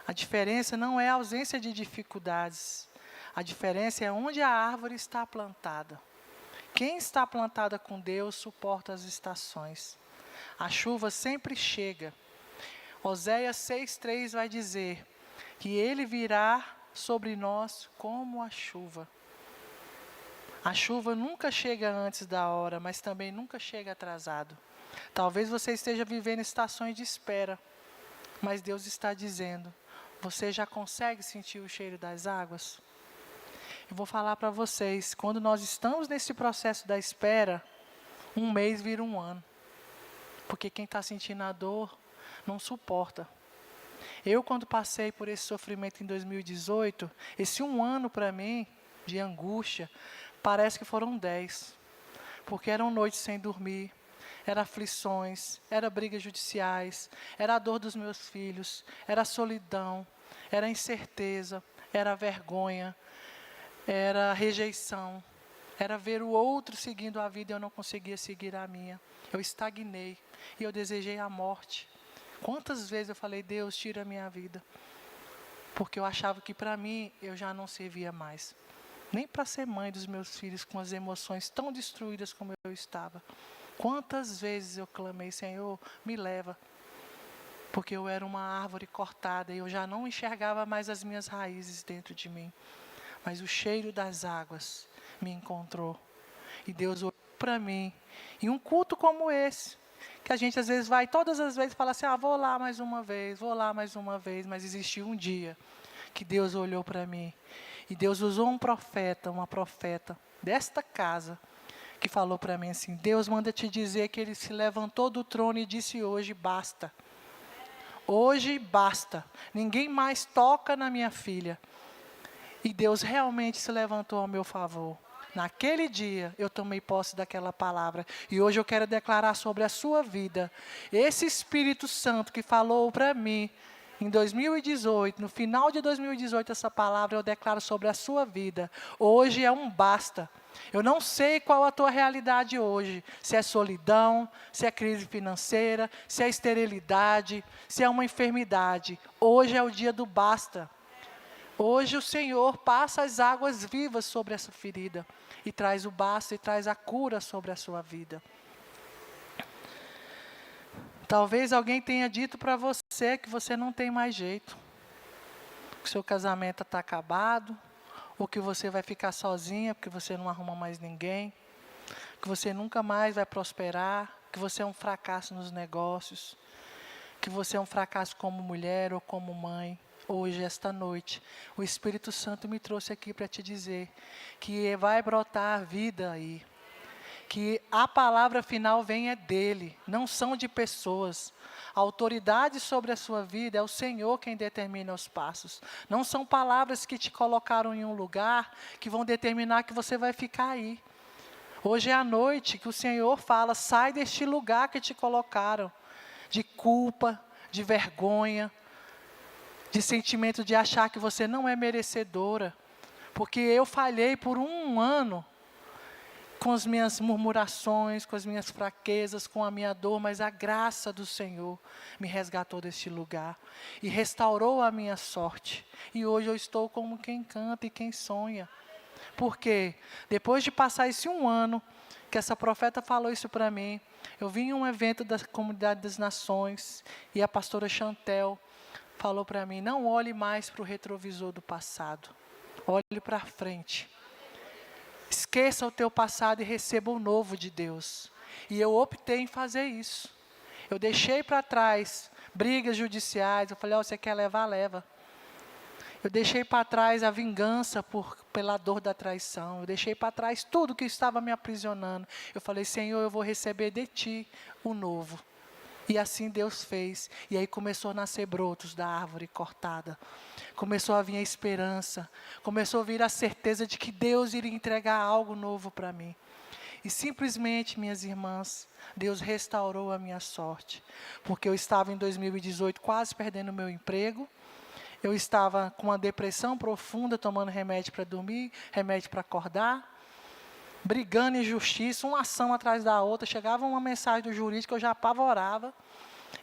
A diferença não é a ausência de dificuldades, a diferença é onde a árvore está plantada. Quem está plantada com Deus suporta as estações. A chuva sempre chega. Oséias 6,3 vai dizer que Ele virá sobre nós como a chuva. A chuva nunca chega antes da hora, mas também nunca chega atrasado. Talvez você esteja vivendo estações de espera. Mas Deus está dizendo, você já consegue sentir o cheiro das águas? Eu vou falar para vocês, quando nós estamos nesse processo da espera, um mês vira um ano. Porque quem está sentindo a dor não suporta. Eu, quando passei por esse sofrimento em 2018, esse um ano para mim, de angústia, parece que foram 10. Porque eram noites sem dormir, eram aflições, eram brigas judiciais, era a dor dos meus filhos, era a solidão, era a incerteza, era a vergonha, era a rejeição, era ver o outro seguindo a vida e eu não conseguia seguir a minha. Eu estagnei e eu desejei a morte. Quantas vezes eu falei, Deus, tira a minha vida. Porque eu achava que para mim eu já não servia mais. Nem para ser mãe dos meus filhos com as emoções tão destruídas como eu estava. Quantas vezes eu clamei, Senhor, me leva. Porque eu era uma árvore cortada e eu já não enxergava mais as minhas raízes dentro de mim. Mas o cheiro das águas me encontrou. E Deus olhou para mim. Em um culto como esse, que a gente às vezes vai, todas as vezes fala assim, vou lá mais uma vez, vou lá mais uma vez. Mas existiu um dia que Deus olhou para mim. E Deus usou um profeta, uma profeta desta casa, que falou para mim assim, Deus manda te dizer que Ele se levantou do trono e disse hoje, basta. Hoje basta. Ninguém mais toca na minha filha. E Deus realmente se levantou ao meu favor. Naquele dia, eu tomei posse daquela palavra. E hoje eu quero declarar sobre a sua vida. Esse Espírito Santo que falou para mim, em 2018, no final de 2018, essa palavra eu declaro sobre a sua vida. Hoje é um basta. Eu não sei qual a tua realidade hoje. Se é solidão, se é crise financeira, se é esterilidade, se é uma enfermidade. Hoje é o dia do basta. Hoje o Senhor passa as águas vivas sobre essa ferida e traz o basta e traz a cura sobre a sua vida. Talvez alguém tenha dito para você que você não tem mais jeito, que seu casamento está acabado, ou que você vai ficar sozinha porque você não arruma mais ninguém, que você nunca mais vai prosperar, que você é um fracasso nos negócios, que você é um fracasso como mulher ou como mãe. Hoje, esta noite, o Espírito Santo me trouxe aqui para te dizer que vai brotar vida aí. Que a palavra final vem é dele, não são de pessoas. A autoridade sobre a sua vida é o Senhor quem determina os passos. Não são palavras que te colocaram em um lugar que vão determinar que você vai ficar aí. Hoje é a noite que o Senhor fala, sai deste lugar que te colocaram, de culpa, de vergonha, de sentimento de achar que você não é merecedora. Porque eu falhei por um ano com as minhas murmurações, com as minhas fraquezas, com a minha dor, mas a graça do Senhor me resgatou deste lugar e restaurou a minha sorte. E hoje eu estou como quem canta e quem sonha. Porque depois de passar esse um ano, que essa profeta falou isso para mim, eu vim em um evento da Comunidade das Nações e a pastora Chantel falou para mim, não olhe mais para o retrovisor do passado, olhe para frente. Esqueça o teu passado e receba o novo de Deus. E eu optei em fazer isso. Eu deixei para trás brigas judiciais, eu falei, você quer levar, leva. Eu deixei para trás a vingança pela dor da traição, eu deixei para trás tudo que estava me aprisionando. Eu falei, Senhor, eu vou receber de Ti o novo. E assim Deus fez. E aí começou a nascer brotos da árvore cortada. Começou a vir a esperança. Começou a vir a certeza de que Deus iria entregar algo novo para mim. E simplesmente, minhas irmãs, Deus restaurou a minha sorte. Porque eu estava em 2018 quase perdendo o meu emprego. Eu estava com uma depressão profunda, tomando remédio para dormir, remédio para acordar. Brigando em justiça, uma ação atrás da outra, chegava uma mensagem do jurídico, eu já apavorava.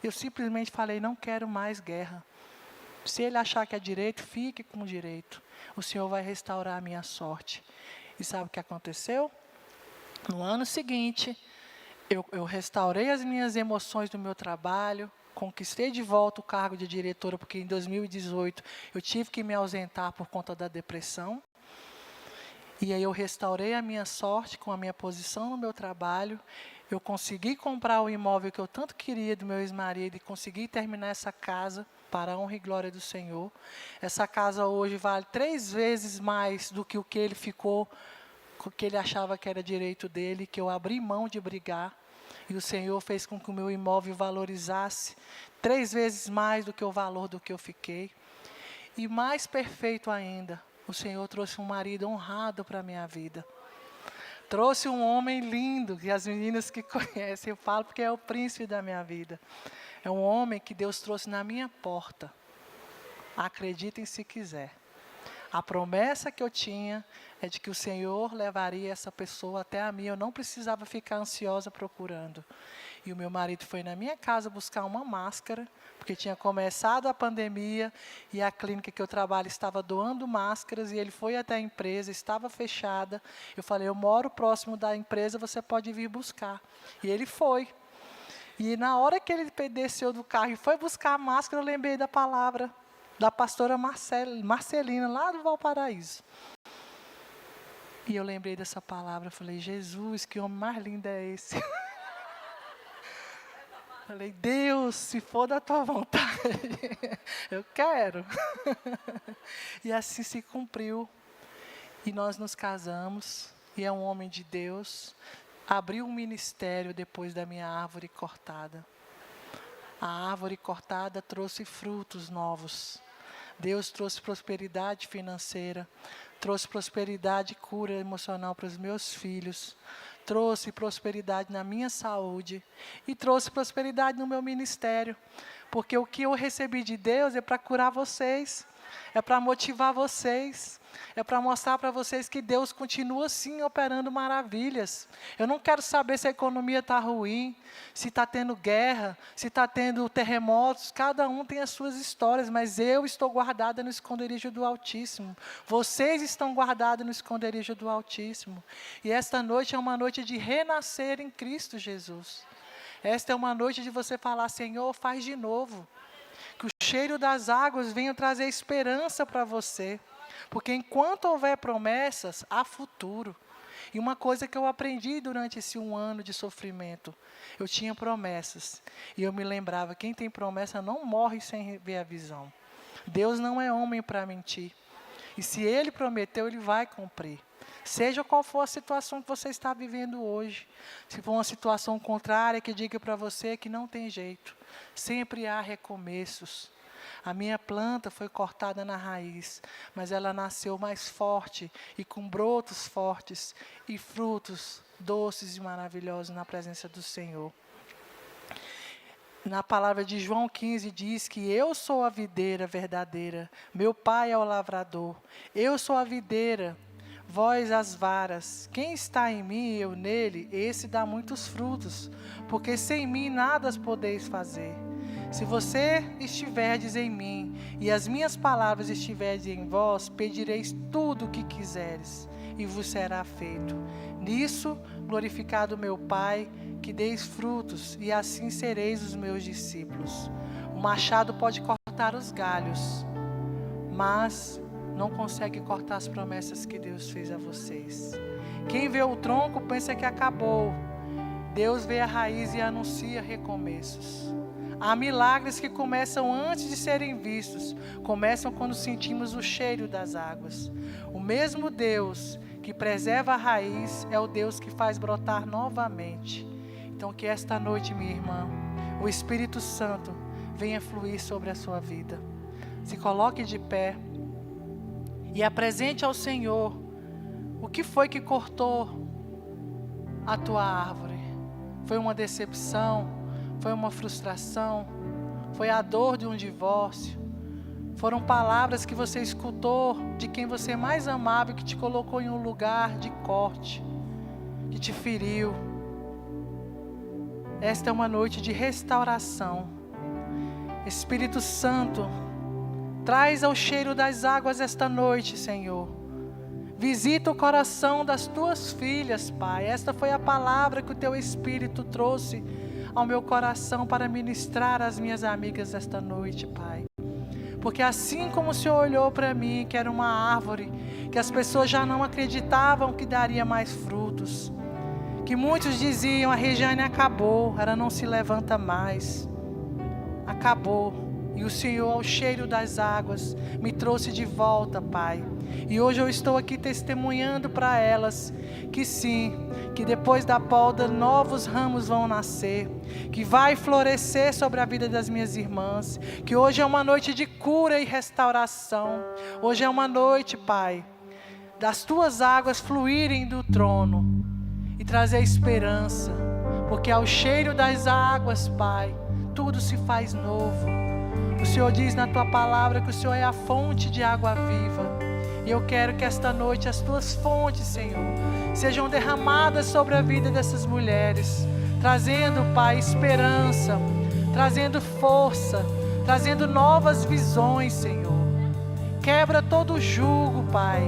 Eu simplesmente falei, não quero mais guerra. Se ele achar que é direito, fique com o direito. O Senhor vai restaurar a minha sorte. E sabe o que aconteceu? No ano seguinte, eu restaurei as minhas emoções do meu trabalho, conquistei de volta o cargo de diretora, porque em 2018 eu tive que me ausentar por conta da depressão. E aí eu restaurei a minha sorte com a minha posição no meu trabalho. eu consegui comprar o imóvel que eu tanto queria do meu ex-marido e consegui terminar essa casa para a honra e glória do Senhor. Essa casa hoje vale 3 vezes mais do que o que ele ficou, o que ele achava que era direito dele, que eu abri mão de brigar. E o Senhor fez com que o meu imóvel valorizasse 3 vezes mais do que o valor do que eu fiquei. E mais perfeito ainda, o Senhor trouxe um marido honrado para a minha vida. Trouxe um homem lindo, que as meninas que conhecem, eu falo porque é o príncipe da minha vida. É um homem que Deus trouxe na minha porta. Acreditem se quiser. A promessa que eu tinha é de que o Senhor levaria essa pessoa até a mim. Eu não precisava ficar ansiosa procurando. E o meu marido foi na minha casa buscar uma máscara, porque tinha começado a pandemia e a clínica que eu trabalho estava doando máscaras, e ele foi até a empresa, estava fechada. Eu falei, eu moro próximo da empresa, você pode vir buscar. E ele foi. E na hora que ele desceu do carro e foi buscar a máscara, eu lembrei da palavra da pastora Marcelina, lá do Valparaíso. E eu lembrei dessa palavra, eu falei, Jesus, que homem mais lindo é esse? Falei, Deus, se for da tua vontade, eu quero. E assim se cumpriu. E nós nos casamos, e é um homem de Deus. Abriu um ministério depois da minha árvore cortada. A árvore cortada trouxe frutos novos. Deus trouxe prosperidade financeira, trouxe prosperidade e cura emocional para os meus filhos, trouxe prosperidade na minha saúde e trouxe prosperidade no meu ministério, porque o que eu recebi de Deus é para curar vocês, é para motivar vocês, é para mostrar para vocês que Deus continua sim operando maravilhas. Eu não quero saber se a economia está ruim, se está tendo guerra, se está tendo terremotos. Cada um tem as suas histórias, mas eu estou guardada no esconderijo do Altíssimo. Vocês estão guardados no esconderijo do Altíssimo. E esta noite é uma noite de renascer em Cristo Jesus. Esta é uma noite de você falar, Senhor, faz de novo. Que o cheiro das águas venha trazer esperança para você. Porque enquanto houver promessas, há futuro. E uma coisa que eu aprendi durante esse 1 ano de sofrimento, eu tinha promessas. E eu me lembrava, quem tem promessa não morre sem ver a visão. Deus não é homem para mentir. E se Ele prometeu, Ele vai cumprir. Seja qual for a situação que você está vivendo hoje. Se for uma situação contrária, que diga para você que não tem jeito. Sempre há recomeços. A minha planta foi cortada na raiz, mas ela nasceu mais forte e com brotos fortes e frutos doces e maravilhosos na presença do Senhor. Na palavra de João 15 diz que eu sou a videira verdadeira, meu pai é o lavrador. Eu sou a videira, vós as varas. Quem está em mim e eu nele, esse dá muitos frutos, porque sem mim nada podeis fazer. Se você estiverdes em mim e as minhas palavras estiverem em vós, pedireis tudo o que quiseres e vos será feito. Nisso glorificado meu Pai, que deis frutos e assim sereis os meus discípulos. O machado pode cortar os galhos, mas não consegue cortar as promessas que Deus fez a vocês. Quem vê o tronco pensa que acabou. Deus vê a raiz e anuncia recomeços. Há milagres que começam antes de serem vistos. Começam quando sentimos o cheiro das águas. O mesmo Deus que preserva a raiz é o Deus que faz brotar novamente. Então que esta noite, minha irmã, o Espírito Santo venha fluir sobre a sua vida. Se coloque de pé e apresente ao Senhor o que foi que cortou a tua árvore. Foi uma decepção? Foi uma frustração? Foi a dor de um divórcio? Foram palavras que você escutou de quem você mais amava e que te colocou em um lugar de corte, que te feriu? Esta é uma noite de restauração. Espírito Santo, traz ao cheiro das águas esta noite, Senhor. Visita o coração das tuas filhas, Pai. Esta foi a palavra que o teu Espírito trouxe ao meu coração para ministrar às minhas amigas esta noite, Pai. Porque assim como o Senhor olhou para mim, que era uma árvore, que as pessoas já não acreditavam que daria mais frutos, Que muitos diziam: a Regiane acabou, ela não se levanta mais. Acabou. E o Senhor, ao cheiro das águas, me trouxe de volta, Pai. E hoje eu estou aqui testemunhando para elas que sim, que depois da poda novos ramos vão nascer, que vai florescer sobre a vida das minhas irmãs, que hoje é uma noite de cura e restauração. Hoje é uma noite, Pai, das tuas águas fluírem do trono e trazer esperança, porque ao cheiro das águas, Pai, tudo se faz novo. O Senhor diz na tua palavra que o Senhor é a fonte de água viva. E eu quero que esta noite as tuas fontes, Senhor, sejam derramadas sobre a vida dessas mulheres, trazendo, Pai, esperança, trazendo força, trazendo novas visões, Senhor. Quebra todo o jugo, Pai.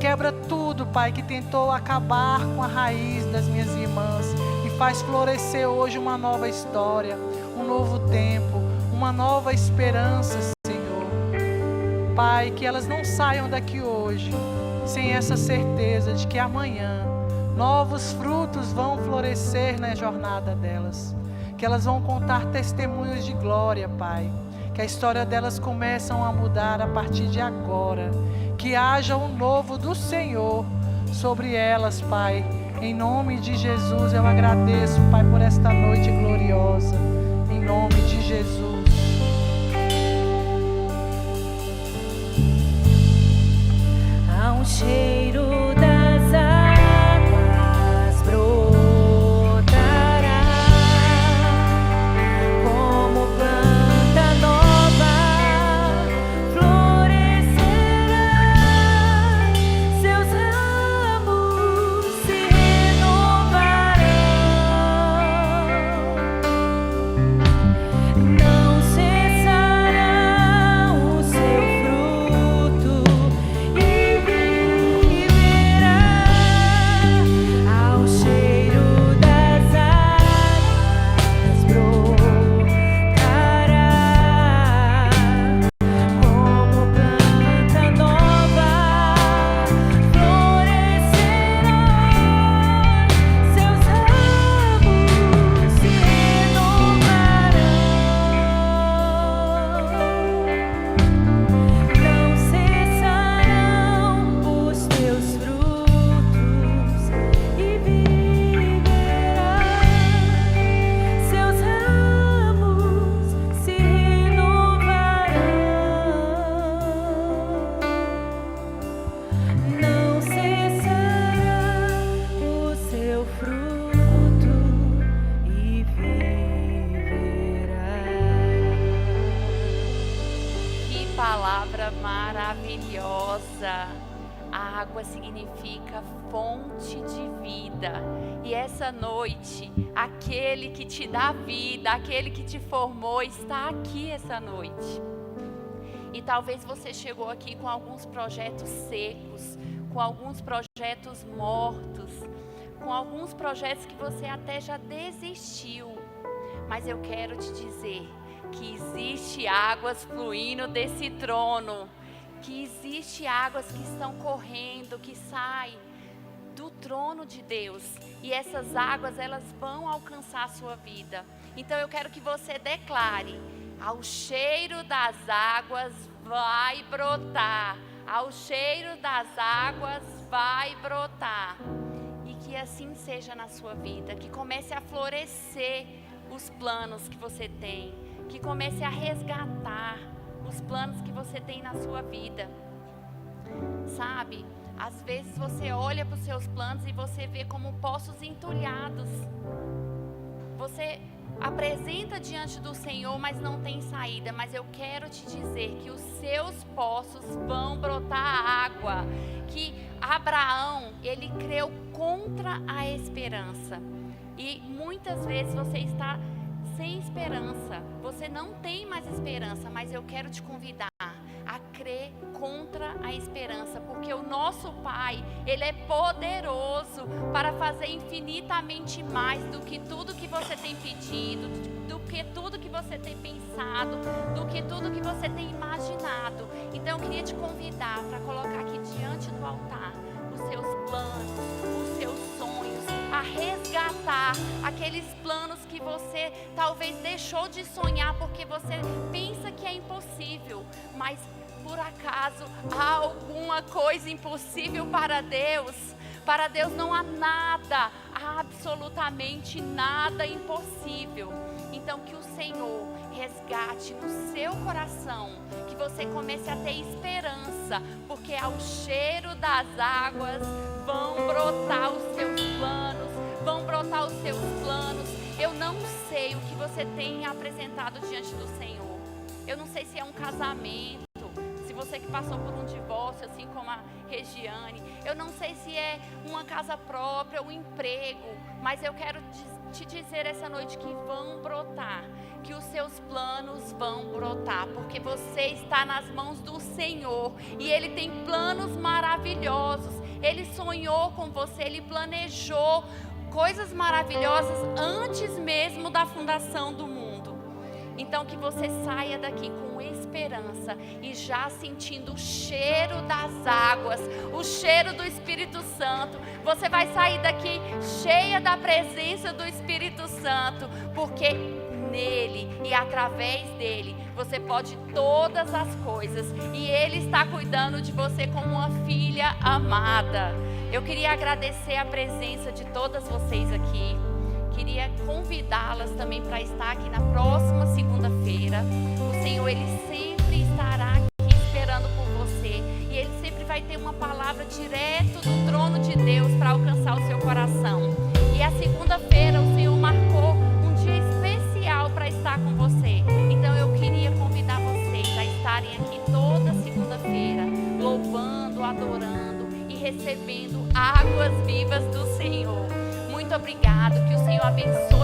Quebra tudo, Pai, que tentou acabar com a raiz das minhas irmãs e faz florescer hoje uma nova história, um novo tempo, uma nova esperança, Senhor. Pai, que elas não saiam daqui hoje sem essa certeza de que amanhã novos frutos vão florescer na jornada delas. Que elas vão contar testemunhos de glória, Pai. Que a história delas começam a mudar a partir de agora. Que haja um novo do Senhor sobre elas, Pai. Em nome de Jesus eu agradeço, Pai, por esta noite gloriosa. Em nome de Jesus. Há um cheiro das águas brotará, como planta nova florescerá, seus ramos se renovarão, não cessará o seu fruto e viverá ao cheiro das águas brotará, como planta nova florescerá, seus ramos se renovarão, não cessarão os teus frutos e viverá, seus ramos se renovarão, não cessará o seu fruto e viverá. Que palavra maravilhosa! A água significa fonte de vida. E essa noite, aquele que te dá vida, aquele que te formou, está aqui essa noite. E talvez você chegou aqui com alguns projetos secos, com alguns projetos mortos, com alguns projetos que você até já desistiu. Mas eu quero te dizer que existe águas fluindo desse trono, que existe águas que estão correndo, que saem do trono de Deus, e essas águas elas vão alcançar a sua vida. Então eu quero que você declare: ao cheiro das águas vai brotar, ao cheiro das águas vai brotar. E que assim seja na sua vida, que comece a florescer os planos que você tem, que comece a resgatar os planos que você tem na sua vida. Sabe, às vezes você olha para os seus planos e você vê como poços entulhados. Você apresenta diante do Senhor, mas não tem saída. Mas eu quero te dizer que os seus poços vão brotar água. Que Abraão, ele creu contra a esperança. E muitas vezes você está sem esperança, você não tem mais esperança, mas eu quero te convidar a crer contra a esperança, porque o nosso Pai, Ele é poderoso para fazer infinitamente mais do que tudo que você tem pedido, do que tudo que você tem pensado, do que tudo que você tem imaginado. Então eu queria te convidar para colocar aqui diante do altar os seus planos, os seus sonhos, a aqueles planos que você talvez deixou de sonhar porque você pensa que é impossível, mas por acaso há alguma coisa impossível para Deus? Para Deus não há nada, absolutamente nada impossível. Então que o Senhor resgate no seu coração, que você comece a ter esperança, porque ao cheiro das águas vão brotar os seus planos, vão brotar os seus planos. Eu não sei o que você tem apresentado diante do Senhor. Eu não sei se é um casamento, se você que passou por um divórcio, assim como a Regiane. Eu não sei se é uma casa própria, um emprego, mas eu quero te dizer essa noite que vão brotar, que os seus planos vão brotar, porque você está nas mãos do Senhor e Ele tem planos maravilhosos. Ele sonhou com você, Ele planejou coisas maravilhosas antes mesmo da fundação do mundo. Então que você saia daqui com esperança e já sentindo o cheiro das águas, o cheiro do Espírito Santo. Você vai sair daqui cheia da presença do Espírito Santo, porque nele e através dele você pode todas as coisas e Ele está cuidando de você como uma filha amada. Eu queria agradecer a presença de todas vocês aqui. Queria convidá-las também para estar aqui na próxima segunda-feira. O Senhor, Ele sempre estará aqui esperando por você. E Ele sempre vai ter uma palavra direto do trono de Deus para alcançar o seu coração. E a segunda-feira o Senhor marcou um dia especial para estar com você. Então eu queria convidar vocês a estarem aqui toda segunda-feira, louvando, adorando e recebendo águas vivas do Senhor. Muito obrigado, que o Senhor abençoe